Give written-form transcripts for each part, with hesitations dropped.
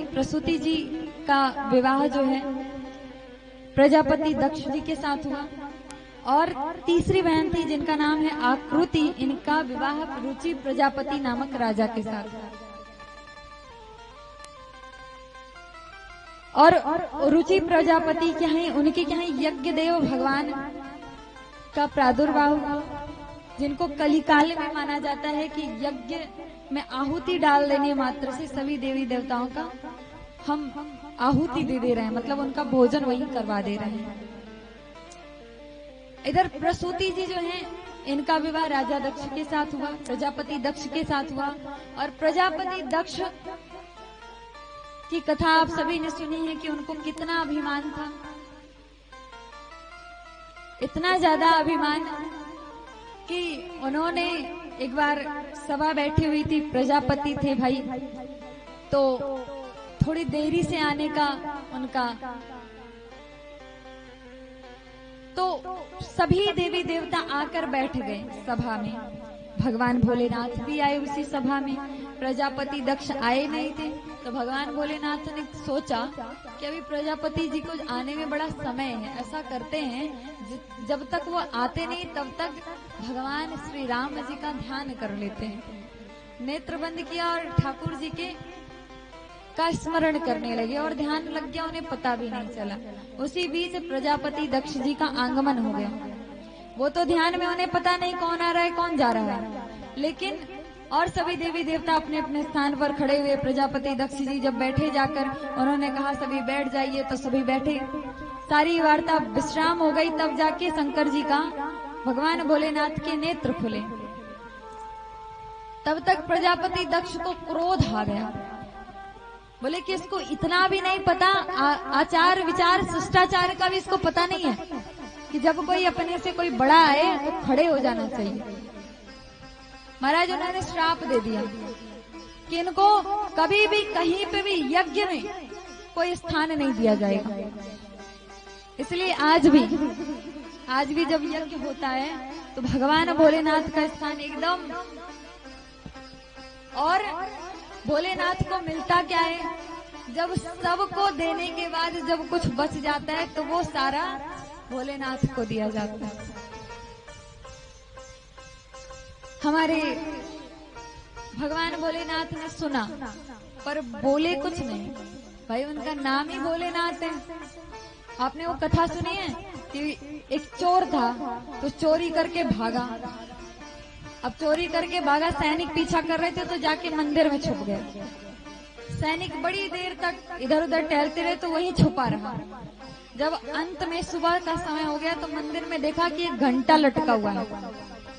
प्रसूति जी का विवाह जो है प्रजापति दक्ष जी के साथ हुआ। और तीसरी बहन थी जिनका नाम है आकृति, इनका विवाह रुचि प्रजापति नामक राजा के साथ हुआ। और रुचि प्रजापति क्या है, उनके क्या है यज्ञ देव भगवान का प्रादुर्भाव हुआ, जिनको कलिकाल में माना जाता है कि यज्ञ में आहुति डाल देने मात्र से सभी देवी देवताओं का हम आहुति दे रहे हैं, मतलब उनका भोजन वही करवा दे रहे हैं। इधर प्रसूति जी जो हैं, इनका विवाह राजा दक्ष के साथ हुआ, प्रजापति दक्ष के साथ हुआ। और प्रजापति दक्ष की कथा आप सभी ने सुनी है कि उनको कितना अभिमान था, इतना ज्यादा अभिमान कि उन्होंने एक बार सभा बैठी हुई थी, प्रजापति थे भाई, तो थोड़ी देरी से आने का उनका, तो सभी देवी देवता आकर बैठ गए सभा में। भगवान भोलेनाथ भी आए उसी सभा में, प्रजापति दक्ष आए नहीं थे। तो भगवान भोलेनाथ ने सोचा कि अभी प्रजापति जी को आने में बड़ा समय है, ऐसा करते हैं जब तक वो आते नहीं तब तक भगवान श्री राम जी का ध्यान कर लेते हैं। नेत्र बंद किया और ठाकुर जी के का स्मरण करने लगे और ध्यान लग गया, उन्हें पता भी नहीं चला। उसी बीच प्रजापति दक्ष जी का आगमन हो गया। वो तो ध्यान में, उन्हें पता नहीं कौन आ रहा है कौन जा रहा है, लेकिन और सभी देवी देवता अपने अपने स्थान पर खड़े हुए। प्रजापति दक्ष जी जब बैठे जाकर उन्होंने कहा सभी बैठ जाइए, तो सभी बैठे। सारी वार्ता विश्राम हो गई, तब जाके शंकर जी का, भगवान भोलेनाथ के नेत्र खुले। तब तक प्रजापति दक्ष को क्रोध आ गया, बोले कि इसको इतना भी नहीं पता, आचार विचार शिष्टाचार का भी इसको पता नहीं है कि जब कोई अपने से कोई बड़ा आए तो खड़े हो जाना चाहिए। महाराज उन्होंने श्राप दे दिया कि इनको कभी भी कहीं पे भी यज्ञ में कोई स्थान नहीं दिया जाएगा। इसलिए आज भी जब यज्ञ होता है तो भगवान भोलेनाथ का स्थान एकदम, और भोलेनाथ को मिलता क्या है, जब सबको देने के बाद जब कुछ बच जाता है तो वो सारा भोलेनाथ को दिया जाता है। हमारे भगवान भोलेनाथ ने सुना पर बोले कुछ नहीं, भाई उनका नाम ही भोलेनाथ है। आपने वो कथा सुनी है कि एक चोर था तो चोरी करके भागा। अब चोरी करके भागा, सैनिक पीछा कर रहे थे तो जाके मंदिर में छुप गए। सैनिक बड़ी देर तक इधर उधर टहलते रहे तो वहीं छुपा रहा। जब अंत में सुबह का समय हो गया तो मंदिर में देखा कि एक घंटा लटका हुआ है।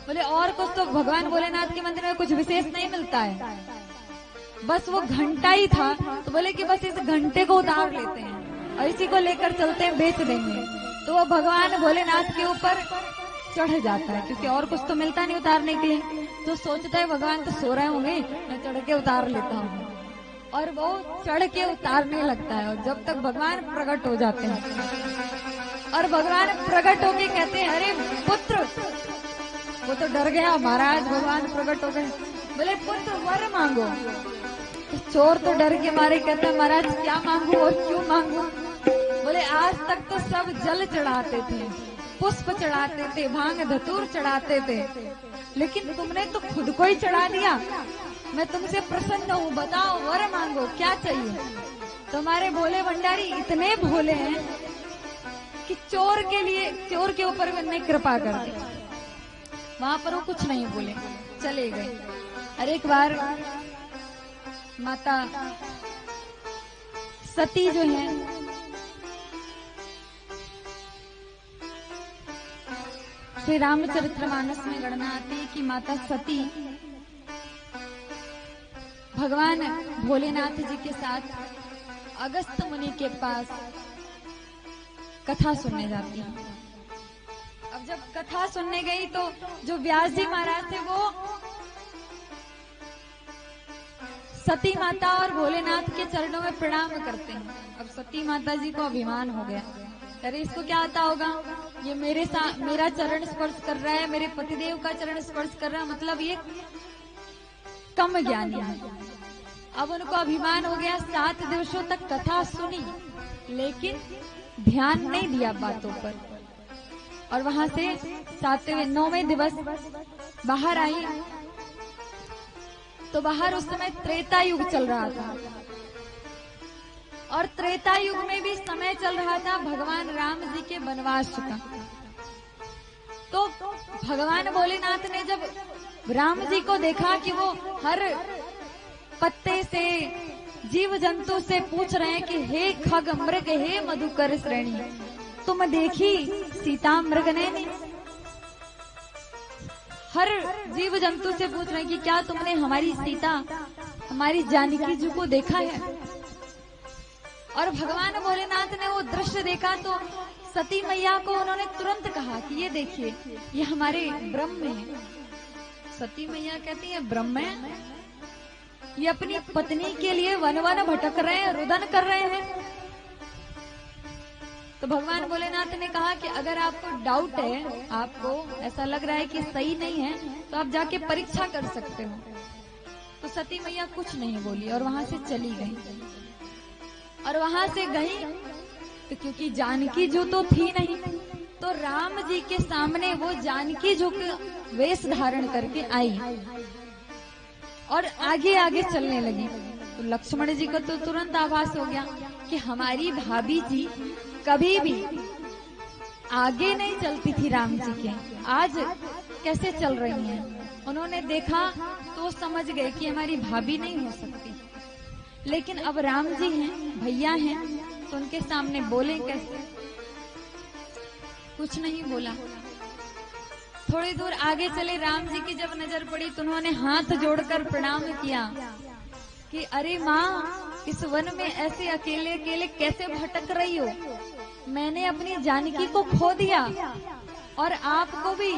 बोले और कुछ तो भगवान भोलेनाथ के मंदिर में कुछ विशेष नहीं मिलता है, बस वो घंटा ही था। तो बोले कि बस इस घंटे को उतार लेते हैं और इसी को लेकर चलते हैं, बेच देंगे। तो वो भगवान भोलेनाथ के ऊपर चढ़ जाता है, क्योंकि और कुछ तो मिलता नहीं उतारने के लिए। तो सोचता है भगवान तो सो रहे होंगे, मैं चढ़ के उतार लेता हूँ। और वो चढ़ के उतारने लगता है, और जब तक भगवान प्रकट हो जाते हैं और भगवान प्रकट होके कहते हैं अरे पुत्र, वो तो डर गया महाराज, भगवान प्रकट हो गए। बोले पुत्र वर मांगो। तो चोर तो डर के मारे कहते हैं महाराज क्या मांगू और क्यों मांगू। बोले आज तक तो सब जल चढ़ाते थे, पुष्प चढ़ाते थे, भांग धतूर चढ़ाते थे, लेकिन तुमने तो खुद को ही चढ़ा दिया। मैं तुमसे प्रसन्न हूँ, बताओ वर मांगो क्या चाहिए। तुम्हारे भोले भंडारी इतने भोले हैं कि चोर के ऊपर उन्हें कृपा कर दी। वहां पर वो कुछ नहीं बोले, चले गए। और एक बार माता सती जो है, श्री रामचरितमानस में गणना आती है कि माता सती भगवान भोलेनाथ जी के साथ अगस्त मुनि के पास कथा सुनने जाती है। अब जब कथा सुनने गई तो जो व्यास जी महाराज थे वो सती माता और भोलेनाथ के चरणों में प्रणाम करते हैं। अब सती माता जी को अभिमान हो गया, अरे इसको क्या आता होगा, ये मेरा चरण स्पर्श कर रहा है, मेरे पतिदेव का चरण स्पर्श कर रहा है, मतलब ये कम ज्ञानी है। अब उनको अभिमान हो गया, 7 दिवसों तक कथा सुनी लेकिन ध्यान नहीं दिया बातों पर। और वहां से 9वें दिवस बाहर आई तो बाहर उस समय त्रेता युग चल रहा था और त्रेता युग में भी समय चल रहा था भगवान राम जी के वनवास का। तो भगवान भोलेनाथ ने जब राम जी को देखा कि वो हर पत्ते से जीव जंतु से पूछ रहे हैं कि हे खग मृग हे मधुकर श्रेणी, तुम देखी सीता मृग ने? हर जीव जंतु से पूछ रहे हैं कि क्या तुमने हमारी सीता हमारी जानकी जी को देखा है? और भगवान भोलेनाथ ने वो दृश्य देखा तो सती मैया को उन्होंने तुरंत कहा कि ये देखिए ये हमारे ब्रह्म है। सती मैया कहती है ब्रह्म है? ये अपनी पत्नी के लिए वन वन भटक रहे हैं, रुदन कर रहे हैं। तो भगवान भोलेनाथ ने कहा कि अगर आपको डाउट है, आपको ऐसा लग रहा है कि सही नहीं है, तो आप जाके परीक्षा कर सकते हो। तो सती मैया कुछ नहीं बोली और वहां से चली गई। और वहां से गई तो क्योंकि जानकी जो तो थी नहीं, तो राम जी के सामने वो जानकी जो वेश धारण करके आई और आगे आगे चलने लगी। तो लक्ष्मण जी को तो तुरंत आभास हो गया कि हमारी भाभी जी कभी भी आगे नहीं चलती थी राम जी के, आज कैसे चल रही हैं। उन्होंने देखा तो समझ गए कि हमारी भाभी नहीं हो सकती। लेकिन अब राम जी हैं, भैया हैं, तो उनके सामने बोले कैसे? कुछ नहीं बोला। थोड़ी दूर आगे चले, राम जी की जब नजर पड़ी तो उन्होंने हाथ जोड़कर प्रणाम किया कि अरे माँ, इस वन में ऐसे अकेले अकेले कैसे भटक रही हो? मैंने अपनी जानकी को खो दिया और आपको भी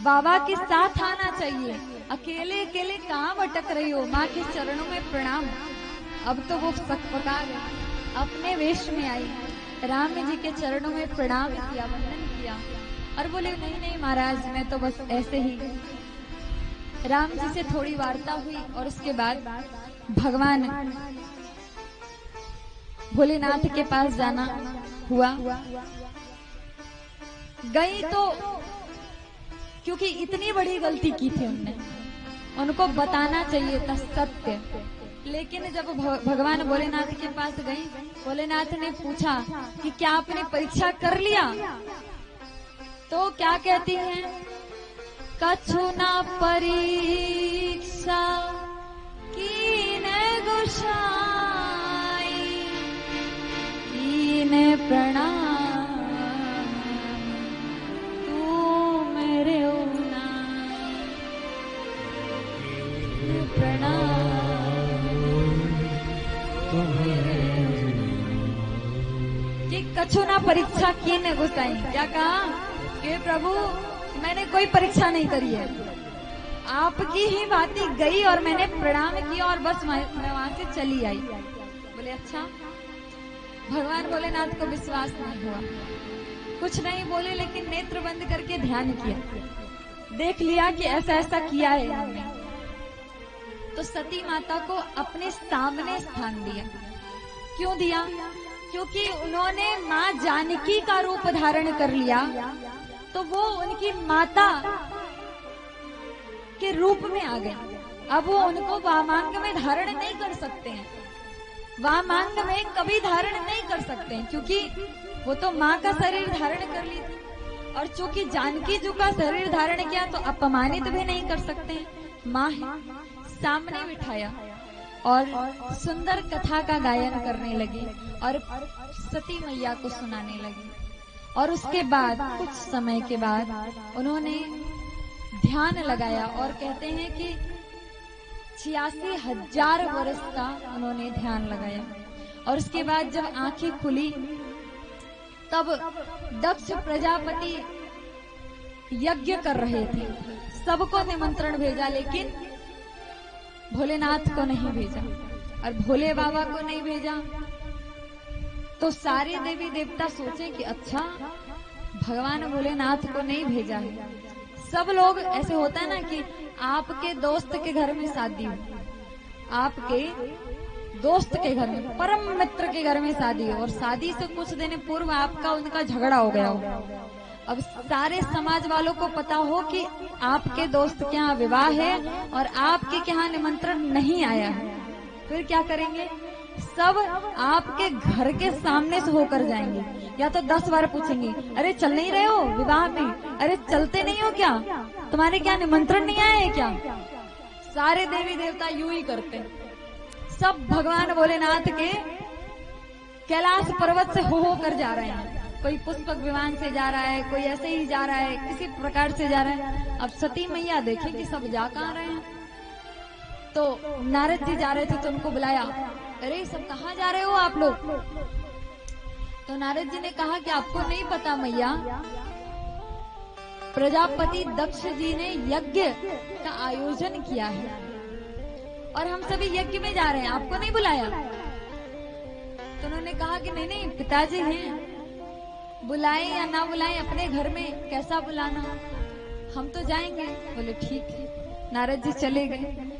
बाबा के साथ आना चाहिए। अकेले अकेले कहाँ भटक रही हो? माँ के चरणों में प्रणाम। अब तो वो सकपका गई, अपने वेश में आई, राम जी के चरणों में प्रणाम किया, वंदन किया और बोले नहीं नहीं महाराज, मैं तो बस ऐसे ही। राम जी से थोड़ी वार्ता हुई और उसके बाद भगवान भोलेनाथ के पास जाना हुआ। गई तो क्योंकि इतनी बड़ी गलती की थी उनने, उनको बताना चाहिए था सत्य। लेकिन जब भगवान भोलेनाथ के पास गई, भोलेनाथ ने पूछा कि क्या आपने परीक्षा कर लिया? तो क्या कहती हैं? कछु ना परीक्षा कीन गुसाई, कीन प्रणाम तू मेरे ऊना, प्रणाम कि कछु ना परीक्षा कीन गुसाई। क्या कहा कि प्रभु मैंने कोई परीक्षा नहीं करी है, आपकी ही बातें गई और मैंने प्रणाम किया और बस मैं वहां से चली आई। बोले अच्छा। भगवान भोलेनाथ को विश्वास नहीं हुआ, कुछ नहीं बोले, लेकिन नेत्र बंद करके ध्यान किया, देख लिया कि ऐसा ऐसा किया है हमने। तो सती माता को अपने सामने स्थान दिया। क्यों दिया? क्योंकि उन्होंने माँ जानकी का रूप धारण कर लिया, तो वो उनकी माता के रूप में आ गए। अब वो उनको वामांग में धारण नहीं कर सकते हैं, वामांग में कभी धारण नहीं कर सकते हैं, क्योंकि वो तो माँ का शरीर धारण कर ली थी। और चूंकि जानकी जी का शरीर धारण किया तो अपमानित भी नहीं कर सकते हैं। माँ है, सामने बिठाया और सुंदर कथा का गायन करने लगी और सती मैया को सुनाने लगी। और उसके बाद कुछ समय के बाद उन्होंने ध्यान लगाया और कहते हैं कि 86,000 वर्ष का उन्होंने ध्यान लगाया। और उसके बाद जब आंखें खुली तब दक्ष प्रजापति यज्ञ कर रहे थे, सबको निमंत्रण भेजा लेकिन भोलेनाथ को नहीं भेजा और भोले बाबा को नहीं भेजा। तो सारे देवी देवता सोचे कि अच्छा भगवान भोलेनाथ को नहीं भेजा है। सब लोग ऐसे होता है ना कि आपके दोस्त के घर में शादी हो आपके दोस्त के घर में, परम मित्र के घर में शादी हो, और शादी से कुछ दिन पूर्व आपका उनका झगड़ा हो गया हो। अब सारे समाज वालों को पता हो कि आपके दोस्त के यहाँ विवाह है और आपके यहाँ निमंत्रण नहीं आया है, फिर क्या करेंगे? सब आपके घर के सामने से होकर जाएंगे, या तो 10 बार पूछेंगे, अरे चल नहीं रहे हो विवाह में? अरे चलते नहीं हो क्या? तुम्हारे क्या निमंत्रण नहीं आया है क्या? सारे देवी देवता यूं ही करते, सब भगवान भोलेनाथ के कैलाश पर्वत से हो कर जा रहे हैं। कोई पुष्पक विमान से जा रहा है, कोई ऐसे ही जा रहा है, किसी प्रकार से जा रहा है। अब सती मैया देखे कि सब जा कहाँ रहे हैं, तो नारद जी जा रहे थे तो उनको बुलाया, अरे सब कहाँ जा रहे हो आप लोग? तो नारद जी ने कहा कि आपको नहीं पता मैया, प्रजापति दक्ष जी ने यज्ञ का आयोजन किया है और हम सभी यज्ञ में जा रहे हैं, आपको नहीं बुलाया। तो उन्होंने कहा कि नहीं नहीं पिताजी हैं, बुलाएं या ना बुलाएं अपने घर में कैसा बुलाना, हम तो जाएंगे। बोले ठीक है। नारद जी चले गए।